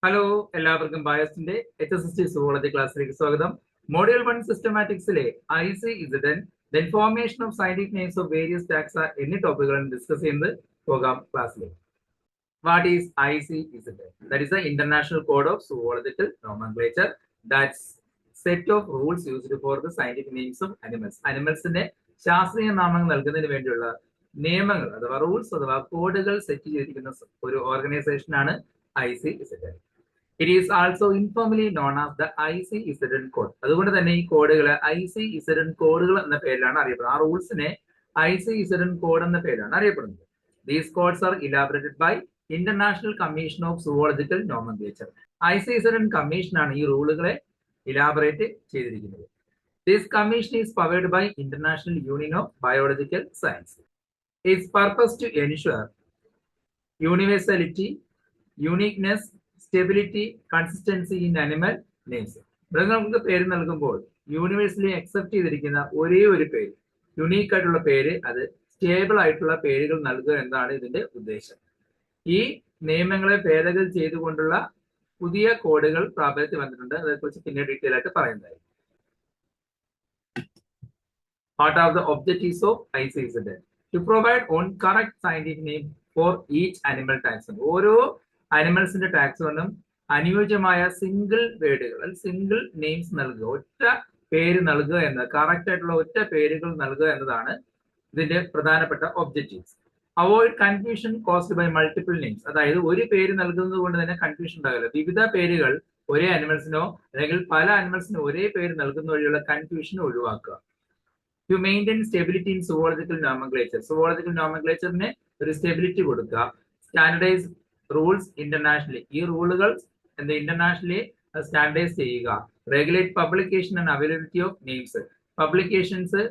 Hello, എല്ലാവർക്കും ബയോസിന്റെ HSST zoology ക്ലാസ്സിലേക്ക് സ്വാഗതം. Module 1 സിസ്റ്റമാറ്റിക്സിലെ ICZN, then formation of scientific names of various taxa എന്നീ ടോപ്പിക്കുകളും discuss ചെയ്യുന്നത് പോകാം ക്ലാസ്സിലേക്ക്. What is ICZN? That is the International Code of Zoological Nomenclature. That's set of rules used for the scientific names of animals. Animalsന്റെ ശാസ്ത്രീയ നാമങ്ങൾ നൽകുന്നതിന് വേണ്ടിയുള്ള നിയമങ്ങൾ അഥവാ റൂൾസ് അഥവാ കോഡുകൾ സെറ്റ് ചെയ്തിരിക്കുന്ന ഒരു ഓർഗനൈസേഷനാണ് ICZN. It is also informally known as the ICZN code. അതുകൊണ്ട് തന്നെ ഈ കോഡുകളെ ICZN കോഡുകൾ എന്ന പേരിലാണ് അറിയപ്പെടുന്നത്. ആ റൂൾസിനെ ICZN കോഡ് എന്ന പേരിലാണ് അറിയപ്പെടുന്നത്. These codes are elaborated by International Commission of Zoological Nomenclature. ICZN commission ആണ് ഈ റൂളുകളെ ഇലാബറേറ്റ് ചെയ്തിരിക്കുന്നത്. This commission is powered by International Union of Biological Science. Its purpose to ensure universality, uniqueness, stability, consistency in animal names. മൃഗങ്ങൾക്ക് പേര് നൽകുമ്പോൾ universally accept ചെയ്തിരിക്കുന്ന ഒരേ ഒരു പേര്, യുണീക്ക് ആയിട്ടുള്ള പേര്, അത് സ്റ്റേബിൾ ആയിട്ടുള്ള പേരുകൾ നൽകുക എന്നതാണ് ഇതിന്റെ ഉദ്ദേശം. ഈ നിയമങ്ങളെ ഭേദഗതി ചെയ്തുകൊണ്ടുള്ള പുതിയ കോഡുകൾ പ്രാബല്യത്തിൽ വന്നിട്ടുണ്ട്. അതേക്കുറിച്ച് പിന്നെ ഡീറ്റെയിൽ ആയിട്ട് പറയുന്നതായി. What are the objectives of ICZN? To provide one correct scientific name for each animal taxon. ഓരോ അനിമൽസിന്റെ ടാക്സോണും അനുയോജ്യമായ സിംഗിൾ വേർഡുകൾ, സിംഗിൾ നെയിംസ് നൽകുക, ഒറ്റ പേര് നൽകുക എന്നത്, കറക്റ്റ് ആയിട്ടുള്ള ഒറ്റ പേരുകൾ നൽകുക എന്നതാണ് ഇതിന്റെ പ്രധാനപ്പെട്ട objectives. Avoid confusion caused by multiple names. അതായത് ഒരു പേര് നൽകുന്നത് കൊണ്ട് തന്നെ കൺഫ്യൂഷൻ ഉണ്ടാകില്ല. വിവിധ പേരുകൾ ഒരേ അനിമൽസിനോ അല്ലെങ്കിൽ പല അനിമൽസിനോ ഒരേ പേര് നൽകുന്ന വഴിയുള്ള കൺഫ്യൂഷൻ ഒഴിവാക്കുക. To maintain stability in zoological nomenclature. Zoological നോമൻക്ലേച്ചറിന് ഒരു സ്റ്റെബിലിറ്റി കൊടുക്കുക. Standardise rules internationally. ഈ റൂളുകൾ ഇന്റർനാഷണലി സ്റ്റാൻഡർഡൈസ് ചെയ്യുക. Regulate publication and availability of names. Publications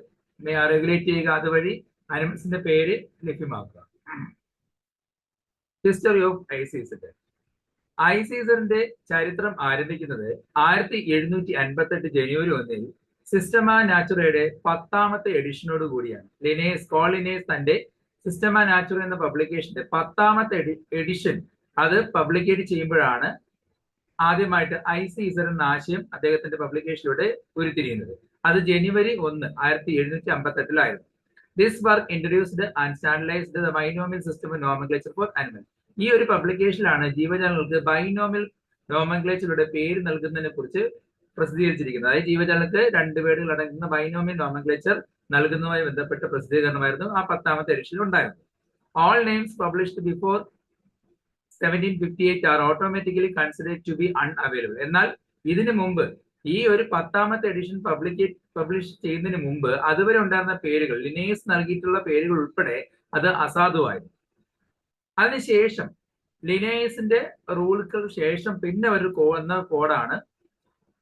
regulate ചെയ്യുക, അതുവഴി അനിമൽസിന്റെ പേര് ലഭ്യമാക്കുക. History of ICZN. ICZNന്റെ ചരിത്രം ആരംഭിക്കുന്നത് 1758 ജനുവരി 1 സിസ്റ്റമാ നാച്ചുറയുടെ 10ാമത്തെ എഡിഷനോട് കൂടിയാണ്. സ്കോൾ ലിനേസ് തന്റെ സിസ്റ്റമാ നാച്ചുറ എന്ന പബ്ലിക്കേഷന്റെ 10ാമത്തെ എഡിഷൻ അത് പബ്ലിക്കേറ്റ് ചെയ്യുമ്പോഴാണ് ആദ്യമായിട്ട് ICZN എന്ന ആശയം അദ്ദേഹത്തിന്റെ പബ്ലിക്കേഷനിലൂടെ ഉരുത്തിരിയുന്നത്. അത് ജനുവരി 1, 1758 this work introduced and standardized the binomial system of nomenclature for animal. ഈ ഒരു പബ്ലിക്കേഷനിലാണ് ജീവജാലങ്ങൾക്ക് ബൈനോമിയൽ നോമൻക്ലേച്ചറിലൂടെ പേര് നൽകുന്നതിനെ കുറിച്ച് പ്രസിദ്ധീകരിച്ചിരിക്കുന്നത്. അതായത് ജീവജാലങ്ങൾക്ക് 2 വേർഡുകൾ അടങ്ങുന്ന ബൈനോമിയൽ നോമൻക്ലേച്ചർ നൽകുന്നതുമായി ബന്ധപ്പെട്ട പ്രസിദ്ധീകരണമായിരുന്നു ആ 10ാമത്തെ എഡിഷനിൽ ഉണ്ടായിരുന്നത്. All names published before 1758 are automatically considered to be unavailable. എന്നാൽ ഇതിനു മുമ്പ് ഈ ഒരു 10ാമത്തെ എഡിഷൻ പബ്ലിഷ് ചെയ്യുന്നതിന് മുമ്പ് അതുവരെ ഉണ്ടായിരുന്ന പേരുകൾ, ലിനേസ് നൽകിയിട്ടുള്ള പേരുകൾ ഉൾപ്പെടെ അത് അസാധുവായിരുന്നു. അതിനുശേഷം ലിനേസിന്റെ റൂളുകൾക്ക് ശേഷം പിന്നെ ഒരു വന്ന കോഡാണ്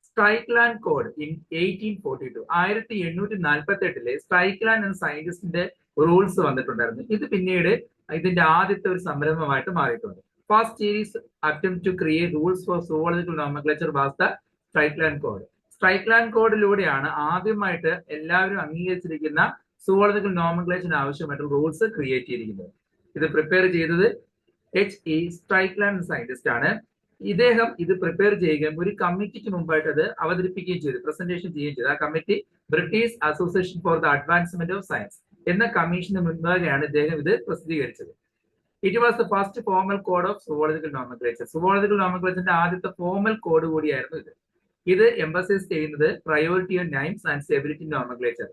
സ്ട്രൈക്ലാൻഡ് കോഡ് ഇൻ 1842. 1848 സ്ട്രൈക്ലാൻഡ് എന്ന സയന്റിസ്റ്റിന്റെ റൂൾസ് വന്നിട്ടുണ്ടായിരുന്നു. ഇത് പിന്നീട് ഇതിന്റെ ആദ്യത്തെ ഒരു സംരംഭമായിട്ട് മാറിയിട്ടുണ്ട്. First series attempt to create rules for zoological nomenclature was the Strickland code. Strickland കോഡിലൂടെയാണ് ആദ്യമായിട്ട് എല്ലാവരും അംഗീകരിച്ചിരിക്കുന്ന സുവോളജിക്കൽ നോമൻക്ലേച്ചറിന് ആവശ്യമായിട്ടുള്ള റൂൾസ് ക്രിയേറ്റ് ചെയ്തിരിക്കുന്നത്. ഇത് പ്രിപ്പയർ ചെയ്തത് HE സ്ട്രൈക്ലാൻഡ് സയന്റിസ്റ്റ് ആണ്. ഇദ്ദേഹം ഇത് പ്രിപ്പയർ ചെയ്യുകയും ഒരു കമ്മിറ്റിക്ക് മുമ്പായിട്ട് അത് അവതരിപ്പിക്കുകയും ചെയ്തു, പ്രസന്റേഷൻ ചെയ്യുകയും ചെയ്തു. ആ committee British Association for the advancement of science എന്ന കമ്മീഷന് മുൻപാകെയാണ് ഇദ്ദേഹം ഇത് പ്രസിദ്ധീകരിച്ചത്. It was the first formal code of zoological nomenclature. Zoological നോമൻക്ലേച്ചറിന്റെ ആദ്യത്തെ ഫോർമൽ കോഡ് കൂടിയായിരുന്നു ഇത്. ഇത് എംഫസൈസ് ചെയ്യുന്നത് priority of names and stability nomenclature.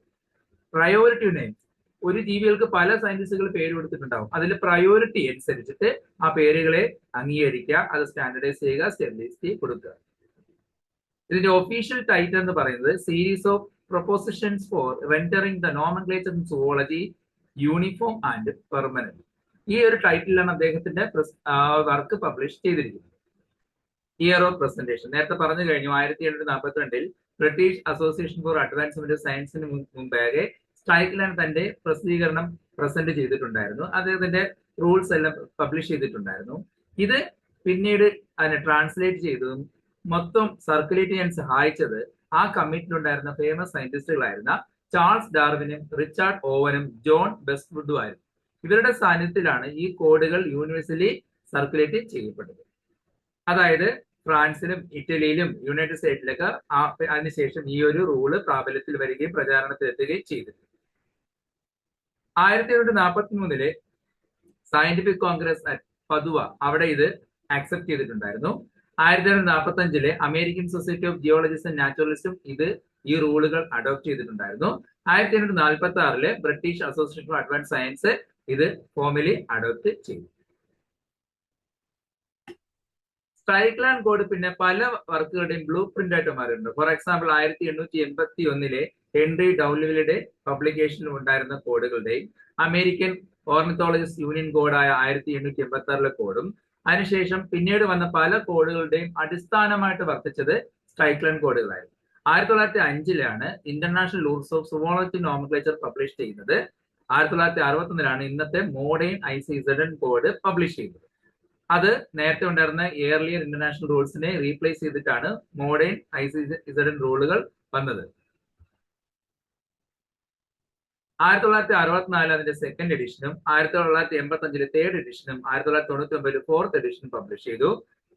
Priority of names, ഒരു ജീവികൾക്ക് പല സയന്റിസ്റ്റുകൾ പേര് കൊടുത്തിട്ടുണ്ടാവും. അതിൽ പ്രയോറിറ്റി അനുസരിച്ചിട്ട് ആ പേരുകളെ അംഗീകരിക്കുക, അത് സ്റ്റാൻഡർഡൈസ് ചെയ്യുക, സ്റ്റെബിലിറ്റി കൊടുക്കുക. ഇതിന്റെ ഒഫീഷ്യൽ ടൈറ്റിൽ എന്ന് പറയുന്നത് series of propositions for rendering the nomenclature in zoology uniform and permanent. ഈ ഒരു ടൈറ്റിലാണ് അദ്ദേഹത്തിന്റെ വർക്ക് പബ്ലിഷ് ചെയ്തിരിക്കുന്നത്. ഇയർ ഓഫ് പ്രസന്റേഷൻ നേരത്തെ പറഞ്ഞു കഴിഞ്ഞു. 1742 British Association for advancement of സയൻസിന് മുമ്പാകെ സ്ട്രൈക്ലാൻഡ് തന്റെ പ്രസിദ്ധീകരണം പ്രസന്റ് ചെയ്തിട്ടുണ്ടായിരുന്നു. അദ്ദേഹത്തിന്റെ റൂൾസ് എല്ലാം പബ്ലിഷ് ചെയ്തിട്ടുണ്ടായിരുന്നു. ഇത് പിന്നീട് അതിനെ ട്രാൻസ്ലേറ്റ് ചെയ്തതും മൊത്തം സർക്കുലേറ്റ് ചെയ്യാൻ സഹായിച്ചത് ആ കമ്മിറ്റിയിലുണ്ടായിരുന്ന ഫേമസ് സയന്റിസ്റ്റുകളായിരുന്ന ചാൾസ് ഡാർവിനും റിച്ചാർഡ് ഓവനും ജോൺ ബെസ്റ്റ്വുഡും ആയിരുന്നു. ഇവരുടെ സാന്നിധ്യത്തിലാണ് ഈ കോഡുകൾ യൂണിവേഴ്സലി സർക്കുലേറ്റ് ചെയ്യപ്പെട്ടത്. അതായത് ഫ്രാൻസിലും ഇറ്റലിയിലും യുണൈറ്റഡ് സ്റ്റേറ്റിലൊക്കെ അതിനുശേഷം ഈ ഒരു റൂള് പ്രാബല്യത്തിൽ വരികയും പ്രചാരണത്തിലെത്തുകയും ചെയ്തു. 1843 സയന്റിഫിക് കോൺഗ്രസ് അറ്റ് പദുവ അവിടെ ഇത് ആക്സെപ്റ്റ് ചെയ്തിട്ടുണ്ടായിരുന്നു. 1945 അമേരിക്കൻ സൊസൈറ്റി ഓഫ് ജിയോളജിസ്റ്റും നാച്ചുറലിസ്റ്റും ഈ റൂളുകൾ അഡോപ്റ്റ് ചെയ്തിട്ടുണ്ടായിരുന്നു. 1846 British Association four advance science ഇത് ഫോർമലി അഡോപ്റ്റ് ചെയ്തു. സ്ട്രൈക്ലാൻഡ് കോഡ് പിന്നെ പല വർക്കുകളുടെയും ബ്ലൂ പ്രിന്റ് ആയിട്ട് മാറിയിട്ടുണ്ട്. ഫോർ എക്സാമ്പിൾ 1881 ഹെൻറി ഡൗലിവിയുടെ പബ്ലിക്കേഷനിൽ ഉണ്ടായിരുന്ന കോഡുകളുടെയും അമേരിക്കൻ ഓർണിത്തോളജിസ്റ്റ് യൂണിയൻ കോഡായ 1886 കോഡും അതിനുശേഷം പിന്നീട് വന്ന പല കോഡുകളുടെയും അടിസ്ഥാനമായിട്ട് വർത്തിച്ചത് സ്ട്രൈക്ലാൻഡ് കോഡുകളായിരുന്നു. 1905 international rules of zoology nomenclature publish ചെയ്യുന്നത്. 1961 ഇന്നത്തെ മോഡേൺ ICZN കോഡ് പബ്ലിഷ് ചെയ്തത്. അത് നേരത്തെ ഉണ്ടായിരുന്ന എയർലിയർ ഇന്റർനാഷണൽ റൂൾസിനെ റീപ്ലേസ് ചെയ്തിട്ടാണ് മോഡേൺ ICZN റൂളുകൾ വന്നത്. 1964 അതിന്റെ സെക്കൻഡ് എഡിഷനും 1985 തേർഡ് എഡിഷനും 1999 ഫോർത്ത് എഡിഷനും പബ്ലിഷ് ചെയ്തു.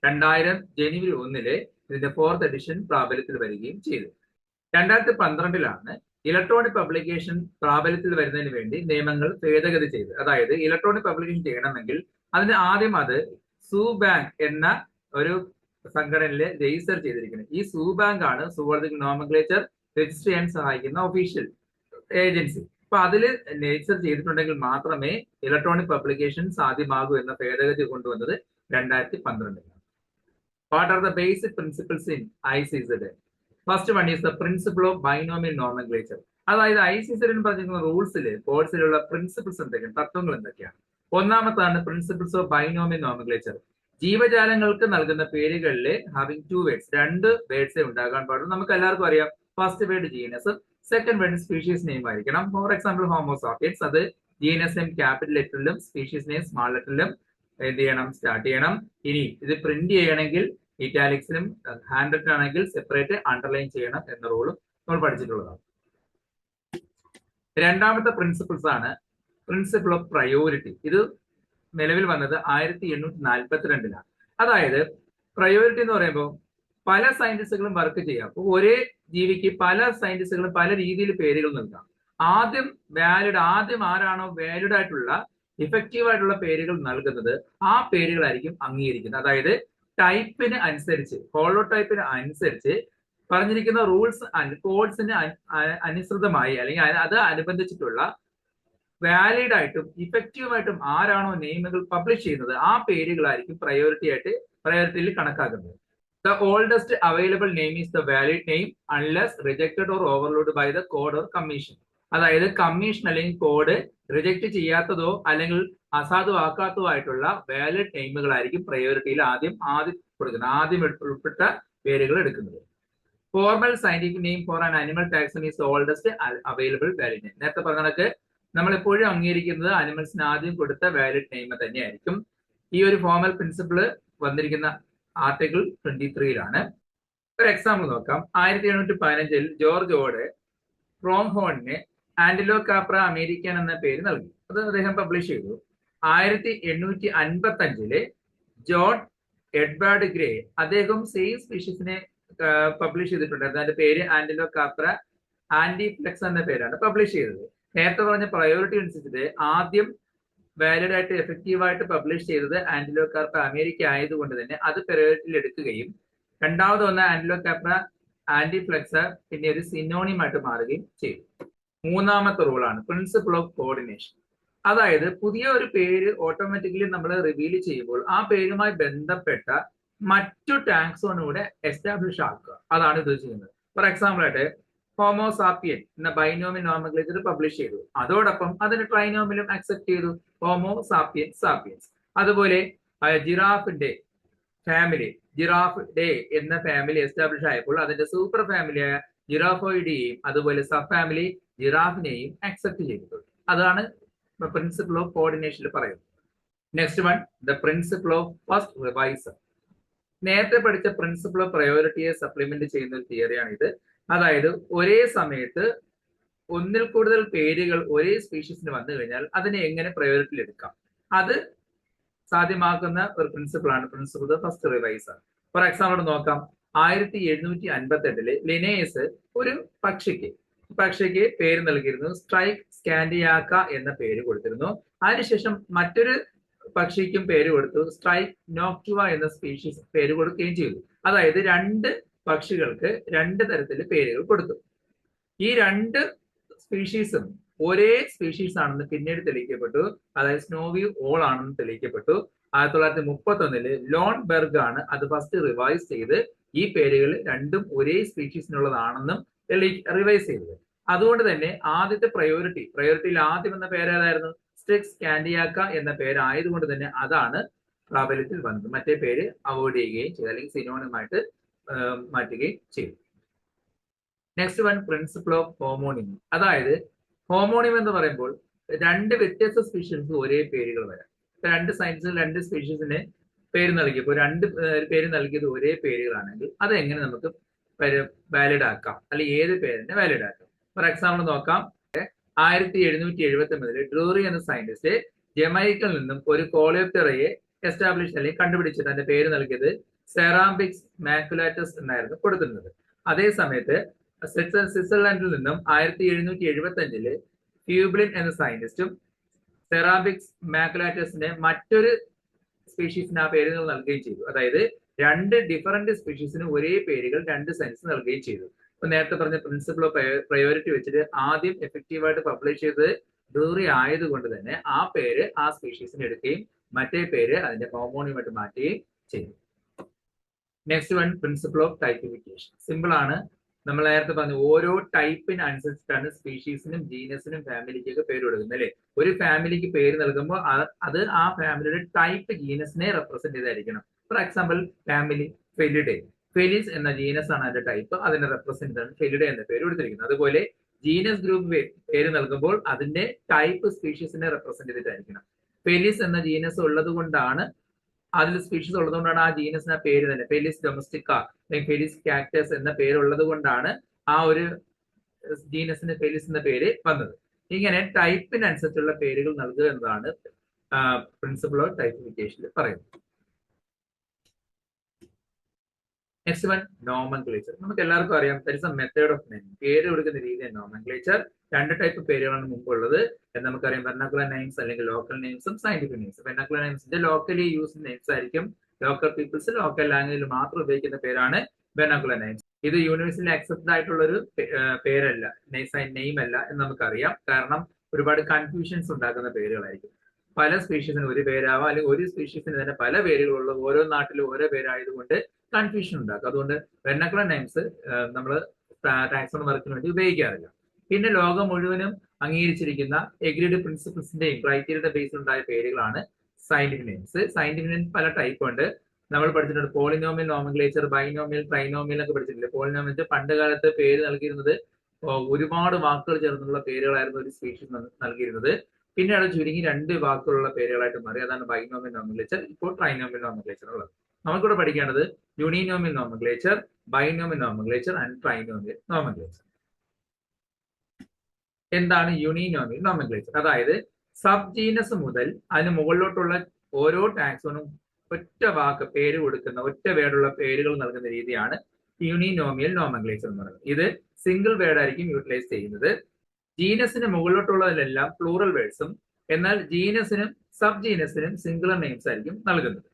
2000 ജനുവരി 1 ഇതിന്റെ ഫോർത്ത് എഡിഷൻ പ്രാബല്യത്തിൽ വരികയും ചെയ്തു. 2012 ഇലക്ട്രോണിക് പബ്ലിക്കേഷൻ പ്രാബല്യത്തിൽ വരുന്നതിന് വേണ്ടി നിയമങ്ങൾ ഭേദഗതി ചെയ്തു. അതായത് ഇലക്ട്രോണിക് പബ്ലിക്കേഷൻ ചെയ്യണമെങ്കിൽ അതിന് ആദ്യം അത് സുബാങ്ക് എന്ന ഒരു സംഘടനയിൽ രജിസ്റ്റർ ചെയ്തിരിക്കുന്നത്. ഈ സുബാങ്ക് ആണ് സുവോളജിക്കൽ നോമൻക്ലേച്ചർ രജിസ്റ്റർ ചെയ്യാൻ സഹായിക്കുന്ന ഒഫീഷ്യൽ ഏജൻസി. അപ്പൊ അതിൽ രജിസ്റ്റർ ചെയ്തിട്ടുണ്ടെങ്കിൽ മാത്രമേ ഇലക്ട്രോണിക് പബ്ലിക്കേഷൻ സാധ്യമാകൂ എന്ന ഭേദഗതി കൊണ്ടുവന്നത് 2012. What are the basic principles in ICZN? First one is the principle of binomial nomenclature. അതായത് ICZN പറഞ്ഞിരിക്കുന്ന റൂൾസില് കോഡ്സിലുള്ള പ്രിൻസിപ്പിൾസ് എന്തൊക്കെയാണ്, തത്വങ്ങൾ എന്തൊക്കെയാണ്? ഒന്നാമത്താണ് പ്രിൻസിപ്പിൾസ് ഓഫ് ബൈനോമിയൽ നോമൻക്ലേച്ചർ. ജീവജാലങ്ങൾക്ക് നൽകുന്ന പേരുകളിൽ ഹാവിംഗ് 2 വേർഡ്സ്, 2 വേർഡ്സേ ഉണ്ടാകാൻ പാടുള്ളൂ. നമുക്ക് എല്ലാവർക്കും അറിയാം, first word genus, second word species name ആയിരിക്കണം. ഫോർ എക്സാമ്പിൾ ഹോമോസാപ്പിയൻസ്, അത് ജീനസ് നെയിം ക്യാപിറ്റൽ ലെറ്ററിലും സ്പീഷീസ് നെയിം സ്മാൾ ലെറ്ററിലും എന്ത് ചെയ്യണം, സ്റ്റാർട്ട് ചെയ്യണം. ഇനി ഇത് പ്രിന്റ് ചെയ്യണമെങ്കിൽ ഇറ്റാലിക്സിലും ഹാൻഡ് റിട്ടൺ ആണെങ്കിൽ സെപ്പറേറ്റ് അണ്ടർലൈൻ ചെയ്യണം എന്ന റൂളും നമ്മൾ പഠിച്ചിട്ടുള്ളതാണ്. രണ്ടാമത്തെ പ്രിൻസിപ്പിൾസ് ആണ് പ്രിൻസിപ്പിൾ ഓഫ് പ്രയോറിറ്റി. ഇത് നിലവിൽ വന്നത് 1842 അതായത് പ്രയോറിറ്റി എന്ന് പറയുമ്പോൾ പല സയന്റിസ്റ്റുകളും വർക്ക് ചെയ്യാം. അപ്പോൾ ഒരേ ജീവിക്ക് പല സയന്റിസ്റ്റുകളും പല രീതിയിൽ പേരുകൾ നൽകാം. ആദ്യം ആരാണോ വാലിഡ് ആയിട്ടുള്ള ഇഫക്റ്റീവ് ആയിട്ടുള്ള പേരുകൾ നൽകുന്നത് ആ പേരുകളായിരിക്കും അംഗീകരിക്കുന്നത്. അതായത് ടൈപ്പിന് അനുസരിച്ച്, ഹോളോ ടൈപ്പിന് അനുസരിച്ച് പറഞ്ഞിരിക്കുന്ന റൂൾസ് കോഡ്സിന് അനുസൃതമായി അല്ലെങ്കിൽ അത് അനുബന്ധിച്ചിട്ടുള്ള വാലിഡ് ആയിട്ടും ഇഫക്റ്റീവായിട്ടും ആരാണോ നെയിമുകൾ പബ്ലിഷ് ചെയ്യുന്നത് ആ പേരുകളായിരിക്കും പ്രയോറിറ്റിയിൽ കണക്കാക്കുന്നത്. The oldest available name is the valid name unless rejected or overruled by the code or commission. അതായത് കമ്മീഷൻ അല്ലെങ്കിൽ കോഡ് റിജക്ട് ചെയ്യാത്തതോ അല്ലെങ്കിൽ അസാധുവാക്കാത്തതോ ആയിട്ടുള്ള വാലിഡ് നെയിമുകളായിരിക്കും പ്രയോറിറ്റിയിൽ ആദ്യം കൊടുക്കുന്നത്, ആദ്യം ഉൾപ്പെട്ട പേരുകൾ എടുക്കുന്നത്. Formal scientific name for an animal taxon is oldest available valid name. നേരത്തെ പറഞ്ഞ കണക്ക് നമ്മൾ എപ്പോഴും അംഗീകരിക്കുന്നത് അനിമൽസിന് ആദ്യം കൊടുത്ത വാലിഡ് നെയിം തന്നെയായിരിക്കും. ഈ ഒരു ഫോർമൽ പ്രിൻസിപ്പിൾ വന്നിരിക്കുന്ന ആർട്ടിക്കിൾ 23 ഒരു എക്സാമ്പിൾ നോക്കാം. 1815 ജോർജ് ഓഡ് പ്രോംഹോണിന് ആന്റിലോകാപ്ര അമേരിക്കൻ എന്ന പേര് നൽകി. അത് അദ്ദേഹം പബ്ലിഷ് ചെയ്തു. 1855 ജോൺ എഡ്വേർഡ് ഗ്രേ അദ്ദേഹം സെയിം സ്പീഷീസിനെ പബ്ലിഷ് ചെയ്തിട്ടുണ്ട്. അതിന്റെ പേര് ആന്റിലോകാപ്ര ആന്റിഫ്ലെക്സ് എന്ന പേരാണ് പബ്ലിഷ് ചെയ്തത്. നേരത്തെ പറഞ്ഞ പ്രയോറിറ്റി അനുസരിച്ചിട്ട് ആദ്യം വാലിഡ് ആയിട്ട് എഫക്റ്റീവ് ആയിട്ട് പബ്ലിഷ് ചെയ്തത് ആന്റിലോകാപ്ര അമേരിക്ക ആയതുകൊണ്ട് തന്നെ അത് പ്രയോറിറ്റിയിൽ എടുക്കുകയും രണ്ടാമത് വന്ന ആന്റിലോകാപ്ര ആന്റിഫ്ലെക്സ് പിന്നെ ഒരു സിനോണിം ആയിട്ട് മാറുകയും ചെയ്തു. മൂന്നാമത്തെ റൂളാണ് പ്രിൻസിപ്പിൾ ഓഫ് കോർഡിനേഷൻ. അതായത് പുതിയ ഒരു പേര് ഓട്ടോമാറ്റിക്കലി നമ്മൾ റിവീൽ ചെയ്യുമ്പോൾ ആ പേരുമായി ബന്ധപ്പെട്ട മറ്റു ടാക്സോണൂടെ എസ്റ്റാബ്ലിഷ് ആക്കുക, അതാണ് ഇത് ചെയ്യുന്നത്. ഫോർ എക്സാമ്പിൾ ആയിട്ട് ഹോമോസാപ്പിയൻ എന്ന ബൈനോമിയൽ നോമൻക്ലേച്ചർ പബ്ലിഷ് ചെയ്തു. അതോടൊപ്പം അതിന് ട്രൈനോമിലും അക്സെപ്റ്റ് ചെയ്തു, ഹോമോസാപ്പിയൻ സാപ്പിയൻസ്. അതുപോലെ ജിറാഫിന്റെ ഫാമിലി, ജിറാഫ് ഡേ എന്ന ഫാമിലി എസ്റ്റാബ്ലിഷ് ആയപ്പോൾ അതിന്റെ സൂപ്പർ ഫാമിലിയായ ജിറാഫോയിഡിയെയും അതുപോലെ സബ് ഫാമിലി ജിറാഫിനെയും അക്സെപ്റ്റ് ചെയ്തിട്ടുണ്ട്. അതാണ് പ്രിൻസിപ്പിൾ ഓഫ് കോർഡിനേഷനിൽ പറയുന്നത്. Next one, the principle of first reviser. നേരത്തെ പഠിച്ച പ്രിൻസിപ്പിൾ ഓഫ് പ്രയോറിറ്റിയെ സപ്ലിമെന്റ് ചെയ്യുന്ന ഒരു തിയറിയാണ് ഇത്. അതായത് ഒരേ സമയത്ത് ഒന്നിൽ കൂടുതൽ പേരുകൾ ഒരേ സ്പീഷീസിന് വന്നു കഴിഞ്ഞാൽ അതിനെ എങ്ങനെ പ്രയോറിറ്റിയിൽ എടുക്കാം, അത് സാധ്യമാക്കുന്ന ഒരു പ്രിൻസിപ്പിളാണ് principle of first reviser. For example നോക്കാം. 1758 ലിനേയസ് ഒരു പക്ഷിക്ക് പേര് നൽകിയിരുന്നു. സ്ട്രൈക്ക് സ്കാൻഡിയാക്ക എന്ന പേര് കൊടുത്തിരുന്നു. അതിനുശേഷം മറ്റൊരു പക്ഷിക്കും പേര് കൊടുത്തു. സ്ട്രൈക്ക് നോക്ടുവ എന്ന സ്പീഷീസ് പേര് കൊടുക്കുകയും ചെയ്തു. അതായത് 2 പക്ഷികൾക്ക് 2 തരത്തിൽ പേരുകൾ കൊടുത്തു. ഈ 2 സ്പീഷീസും ഒരേ സ്പീഷീസ് ആണെന്ന് പിന്നീട് തെളിയിക്കപ്പെട്ടു. അതായത് സ്നോവി ഓൾ ആണെന്ന് തെളിയിക്കപ്പെട്ടു. 1931 ലോൺ ബെർഗ് ആണ് അത് ഫസ്റ്റ് റിവൈസ് ചെയ്ത് ഈ പേരുകൾ രണ്ടും ഒരേ സ്പീഷീസിനുള്ളതാണെന്നും റിവൈസ് ചെയ്തത്. അതുകൊണ്ട് തന്നെ ആദ്യത്തെ പ്രയോറിറ്റിയിൽ ആദ്യം എന്ന പേര് ഏതായിരുന്നു? സ്ട്രിക്സ് കാൻഡിയാക്ക എന്ന പേരായതുകൊണ്ട് തന്നെ അതാണ് പ്രാബല്യത്തിൽ വന്നത്. മറ്റേ പേര് അവോയ്ഡ് ചെയ്യുകയും ചെയ്തു, അല്ലെങ്കിൽ സിനോണിമായിട്ട് മാറ്റുകയും ചെയ്തു. Next one principle of homonym. അതായത് ഹോമോണിം എന്ന് പറയുമ്പോൾ 2 വ്യത്യസ്ത സ്പീഷീസ് ഒരേ പേരുകൾ വരാം. 2 സയൻസിൽ 2 സ്പീഷീസിന് പേര് നൽകിയപ്പോൾ 2 പേര് നൽകിയത് ഒരേ പേരുകളാണെങ്കിൽ അതെങ്ങനെ നമുക്ക് വാലിഡ് ആക്കാം, അല്ലെങ്കിൽ ഏത് പേരിനെ വാലിഡ് ആക്കാം? ഫോർ എക്സാമ്പിൾ നോക്കാം. 1779 ഡ്രൂറി എന്ന സയന്റിസ്റ്റ് ജമൈക്കയിൽ നിന്നും ഒരു കോളിയോപ്റ്ററയെ എസ്റ്റാബ്ലിഷ് അല്ലെങ്കിൽ കണ്ടുപിടിച്ചിട്ട് അതിന്റെ പേര് നൽകിയത് സെറാംബിക്സ് മാക്കുലാറ്റസ് എന്നായിരുന്നു കൊടുക്കുന്നത്. അതേ സമയത്ത് സ്വിറ്റ്സർലൻഡിൽ നിന്നും 1775 ഫ്യൂബ്ലിൻ എന്ന സയന്റിസ്റ്റും സെറാംബിക്സ് മാക്കുലാറ്റസിനെ മറ്റൊരു സ്പീഷീസിന് ആ പേരുകൾ നൽകുകയും ചെയ്തു. അതായത് 2 ഡിഫറന്റ് സ്പീഷീസിന് ഒരേ പേരുകൾ 2 സയൻസ് നൽകുകയും ചെയ്തു. ഇപ്പൊ നേരത്തെ പറഞ്ഞ പ്രിൻസിപ്പിൾ ഓഫ് പ്രയോറിറ്റി വെച്ചിട്ട് ആദ്യം എഫക്റ്റീവായിട്ട് പബ്ലിഷ് ചെയ്തത് ഡ്രൂറി ആയതുകൊണ്ട് തന്നെ ആ പേര് ആ സ്പീഷീസിന് എടുക്കുകയും മറ്റേ പേര് അതിന്റെ ഹോമോണിയമായിട്ട് മാറ്റുകയും ചെയ്തു. Next one principle of typification. Simple ആണ്. നമ്മൾ നേരത്തെ പറഞ്ഞു ഓരോ ടൈപ്പിന് അനുസരിച്ചിട്ടാണ് സ്പീഷീസിനും ജീനസിനും ഫാമിലിക്കൊക്കെ പേര് കൊടുക്കുന്നത് അല്ലെ. ഒരു ഫാമിലിക്ക് പേര് നൽകുമ്പോൾ അത് ആ ഫാമിലിയുടെ ടൈപ്പ് ജീനസിനെ റെപ്രസെന്റ് ചെയ്തായിരിക്കണം. For example family Felidae, Felis എന്ന ജീനസ് ആണ് അതിന്റെ ടൈപ്പ്, അതിനെ റെപ്രസെന്റ് ചെയ്താണ് ഫെലിഡേ എന്ന പേര് കൊടുത്തിരിക്കുന്നത്. അതുപോലെ ജീനസ് ഗ്രൂപ്പ് പേര് നൽകുമ്പോൾ അതിന്റെ ടൈപ്പ് സ്പീഷീസിനെ റെപ്രസെന്റ് ചെയ്തിട്ടായിരിക്കണം. ഫെലിസ് എന്ന ജീനസ് ഉള്ളത് കൊണ്ടാണ്, അതിൽ സ്പീഷീസ് ഉള്ളതുകൊണ്ടാണ് ആ ജീനസിന് ആ പേര് തന്നെ ഫെലിസ് ഡൊമസ്റ്റിക്ക അല്ലെങ്കിൽ ഫെലിസ് കാക്ടസ് എന്ന പേരുള്ളത് കൊണ്ടാണ് ആ ഒരു ജീനസിന് ഫെലിസ് എന്ന പേര് വന്നത്. ഇങ്ങനെ ടൈപ്പിനനുസരിച്ചുള്ള പേരുകൾ നൽകുക എന്നതാണ് പ്രിൻസിപ്പിൾ ഓഫ് ടൈപ്പിഫിക്കേഷനിൽ പറയുന്നത്. Next one nomenclature. നമുക്ക് എല്ലാവർക്കും അറിയാം there is A method of name. പേര് കൊടുക്കുന്ന രീതിയാണ് നോമൻക്ലേച്ചർ. 2 ടൈപ്പ് പേരുകളാണ് മുമ്പുള്ളത് എന്ന് നമുക്കറിയാം. വെർനാക്കുലർ നെയിംസ് അല്ലെങ്കിൽ ലോക്കൽ നെയിംസും സയന്റിഫിക് നെയിംസ്. വെർനാക്കുലർ നെയിംസിന്റെ ലോക്കലി യൂസ്ഡ് നെയിംസ് ആയിരിക്കും. ലോക്കൽ പീപ്പിൾസ് ലോക്കൽ ലാംഗ്വേജിൽ മാത്രം ഉപയോഗിക്കുന്ന പേരാണ് വെർനാക്കുലർ നെയിംസ്. ഇത് യൂണിവേഴ്സിറ്റി അക്സെപ്റ്റഡ് ആയിട്ടുള്ള ഒരു പേരല്ല, നെയിം അല്ല എന്ന് നമുക്കറിയാം. കാരണം ഒരുപാട് കൺഫ്യൂഷൻസ് ഉണ്ടാക്കുന്ന പേരുകളായിരിക്കും. പല സ്പീഷീസിന് ഒരു പേരാവാം, അല്ലെങ്കിൽ ഒരു സ്പീഷീസിന് തന്നെ പല പേരുകളുള്ള ഓരോ നാട്ടിലും ഓരോ പേരായതുകൊണ്ട് കൺഫ്യൂഷൻ ഉണ്ടാക്കും. അതുകൊണ്ട് വെർനാക്കുലർ നെയിംസ് നമ്മൾ ടാക്സോണമി വർക്കിന് വേണ്ടി ഉപയോഗിക്കാറില്ല. പിന്നെ ലോകം മുഴുവനും അംഗീകരിച്ചിരിക്കുന്ന എഗ്രീഡ് പ്രിൻസിപ്പിൾസിന്റെയും ക്രൈറ്റീരിയയുടെ ബേസിൽ ഉണ്ടായ പേരുകളാണ് സയന്റിഫിക് നെയിംസ്. സയന്റിഫിക് നെയിംസ് പല ടൈപ്പ് ഉണ്ട്. നമ്മൾ പഠിച്ചിട്ടുണ്ട് പോളിനോമിയൽ നോമൻക്ലേച്ചർ, ബൈനോമിയൽ, ട്രൈനോമിയൽ ഒക്കെ പഠിച്ചിട്ടില്ലേ. പോളിനോമിയൽ പണ്ട് കാലത്ത് പേര് നൽകിയിരുന്നത് ഒരുപാട് വാക്കുകൾ ചേർന്നുള്ള പേരുകളായിരുന്നു ഒരു സ്പീഷീസ് നൽകിയിരുന്നത്. പിന്നീട് ചുരുങ്ങി 2 വാക്കുകളുള്ള പേരുകളായിട്ട് മാറി. അതാണ് ബൈനോമിയൽ നോമൻക്ലേച്ചർ, ഇപ്പോൾ ട്രൈനോമിയൽ നോമൻക്ലേച്ചർ ഉള്ളത്. നമുക്കിവിടെ പഠിക്കേണ്ടത് uninomial nomenclature, binomial nomenclature and trinomial nomenclature. എന്താണ് യൂണിനോമിയൽ നോമൻക്ലേച്ചർ? അതായത് സബ് ജീനസ് മുതൽ അതിന് മുകളിലോട്ടുള്ള ഓരോ ടാക്സോണും ഒറ്റ വാക്ക് പേര് കൊടുക്കുന്ന, ഒറ്റ വേർഡുള്ള പേരുകൾ നൽകുന്ന രീതിയാണ് യൂണിനോമിയൽ നോമൻക്ലേച്ചർ എന്ന് പറയുന്നത്. ഇത് സിംഗിൾ വേർഡ് ആയിരിക്കും യൂട്ടിലൈസ് ചെയ്യുന്നത്. ജീനസിന് മുകളിലോട്ടുള്ളതിലെല്ലാം പ്ലൂറൽ വേർഡ്സും, എന്നാൽ ജീനസിനും സബ് ജീനസിനും സിംഗുലർ നെയിംസ് ആയിരിക്കും നൽകുന്നത്.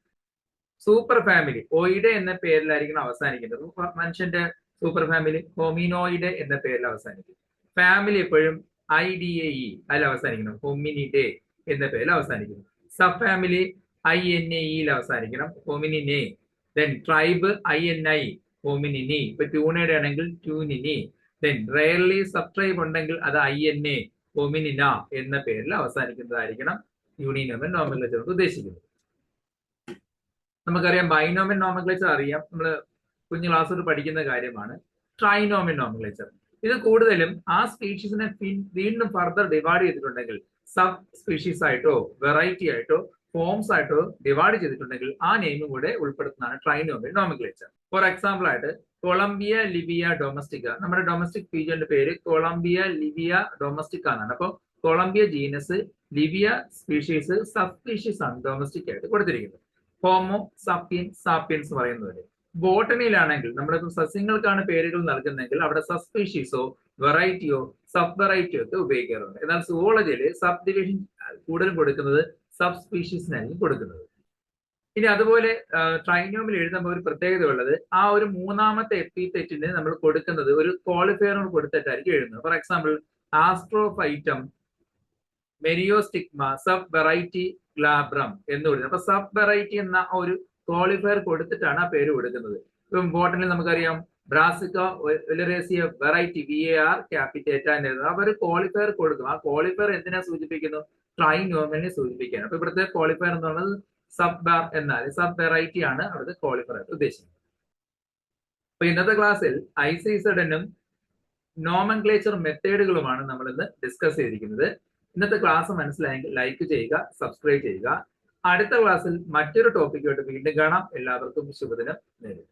സൂപ്പർ ഫാമിലി ഓയിഡെ എന്ന പേരിലായിരിക്കണം അവസാനിക്കുന്നത്. മനുഷ്യന്റെ സൂപ്പർ ഫാമിലി ഹോമിനോയിഡെ എന്ന പേരിൽ അവസാനിക്കും. ഫാമിലി എപ്പോഴും IDAE അതിൽ അവസാനിക്കണം, ഹോമിനിഡെ എന്ന പേരിൽ അവസാനിക്കുന്നു. സബ് ഫാമിലി INAEയിൽ അവസാനിക്കണം, Homininae. Then tribe INI, Hominini. ഇപ്പൊ ട്യൂണയുടെ ആണെങ്കിൽ Thunnini. Then rarely sub tribe ഉണ്ടെങ്കിൽ അത് INA, ഹോമിനിന എന്ന പേരിൽ അവസാനിക്കുന്നതായിരിക്കണം യൂണിനോമിയൽ നോമൻക്ലേച്ചർ കൊണ്ട് ഉദ്ദേശിക്കുന്നത്. നമുക്കറിയാം ബൈനോമിയൽ നോമൻക്ലേച്ചർ അറിയാം, നമ്മൾ കുഞ്ഞു ക്ലാസ്സിൽ പഠിക്കുന്ന കാര്യമാണ്. ട്രൈനോമിയൽ നോമൻക്ലേച്ചർ ഇത് കൂടുതലും ആ സ്പീഷീസിനെ വീണ്ടും ഫർദർ ഡിവൈഡ് ചെയ്തിട്ടുണ്ടെങ്കിൽ, സബ് സ്പീഷീസ് ആയിട്ടോ വെറൈറ്റി ആയിട്ടോ ഫോംസ് ആയിട്ടോ ഡിവൈഡ് ചെയ്തിട്ടുണ്ടെങ്കിൽ ആ നെയിമും കൂടെ ഉൾപ്പെടുത്തുന്നതാണ് ട്രൈനോമിയൽ നോമൻക്ലേച്ചർ. ഫോർ എക്സാമ്പിൾ ആയിട്ട് കൊളംബിയ ലിവിയ ഡൊമസ്റ്റിക്ക, നമ്മുടെ ഡൊമസ്റ്റിക് പീജിയന്റെ പേര് കൊളംബിയ ലിവിയ ഡൊമസ്റ്റിക്ക എന്നാണ്. അപ്പോൾ Columba genus, livia species, subspecies ആണ് ഡൊമസ്റ്റിക് ആയിട്ട് കൊടുത്തിരിക്കുന്നത്. ഹോമോ സാപ്പിയൻസ് സാപ്പിയൻസ് പറയുന്നത്. ബോട്ടണിയിലാണെങ്കിൽ നമ്മുടെ സസ്യങ്ങൾക്കാണ് പേരുകൾ നൽകുന്നതെങ്കിൽ അവിടെ സബ് സ്പീഷീസോ വെറൈറ്റിയോ സബ് വെറൈറ്റിയോ ഒക്കെ ഉപയോഗിക്കാറുണ്ട്. എന്നാൽ സുവോളജിയിൽ സബ് ഡിവിഷൻ കൂടുതലും കൊടുക്കുന്നത് സബ് സ്പീഷീസിനായിരിക്കും കൊടുക്കുന്നത്. ഇനി അതുപോലെ ട്രൈനോമിൽ എഴുതുമ്പോൾ ഒരു പ്രത്യേകത ഉള്ളത്, ആ ഒരു മൂന്നാമത്തെ എപ്പിതെറ്റിന് നമ്മൾ കൊടുക്കുന്നത് ഒരു ക്വാളിഫയറിനോട് കൊടുത്തിട്ടായിരിക്കും എഴുതുന്നത്. ഫോർ എക്സാമ്പിൾ ആസ്ട്രോഫൈറ്റം മെരിയോസ്റ്റിഗ്മ സബ് വെറൈറ്റി ഗ്ലാബ്രം എന്ന് വിടുന്നത്. അപ്പൊ സബ് വെറൈറ്റി എന്ന ഒരു ക്വാളിഫയർ കൊടുത്തിട്ടാണ് ആ പേര് കൊടുക്കുന്നത്. ഇപ്പം ബോട്ടണിൽ നമുക്കറിയാം ബ്രാസിക്ക ഒലിറേസിയ വെറൈറ്റി VAR ക്യാപിറ്റേറ്റ എന്ന് എഴുതുന്നത്. അവർ ക്വാളിഫയർ കൊടുക്കും. ആ ക്വാളിഫയർ എന്തിനാ സൂചിപ്പിക്കുന്നു? ട്രൈനോമിനെ സൂചിപ്പിക്കുകയാണ്. അപ്പൊ ഇവിടുത്തെ ക്വാളിഫയർ എന്ന് പറയുന്നത് സബ് എന്നാൽ സബ് വെറൈറ്റി ആണ് അവിടുത്തെ ക്വാളിഫയർ ആയിട്ട് ഉദ്ദേശിക്കുന്നത്. അപ്പൊ ഇന്നത്തെ ക്ലാസ്സിൽ ICZനും നോമൻക്ലേച്ചർ മെത്തേഡുകളുമാണ് നമ്മൾ ഇന്ന് ഡിസ്കസ് ചെയ്തിരിക്കുന്നത്. ഇന്നത്തെ ക്ലാസ് മനസ്സിലായെങ്കിൽ ലൈക്ക് ചെയ്യുക, സബ്സ്ക്രൈബ് ചെയ്യുക. അടുത്ത ക്ലാസ്സിൽ മറ്റൊരു ടോപ്പിക്കുമായിട്ട് വീണ്ടും കാണാം. എല്ലാവർക്കും ശുഭദിനം നേരുന്നു.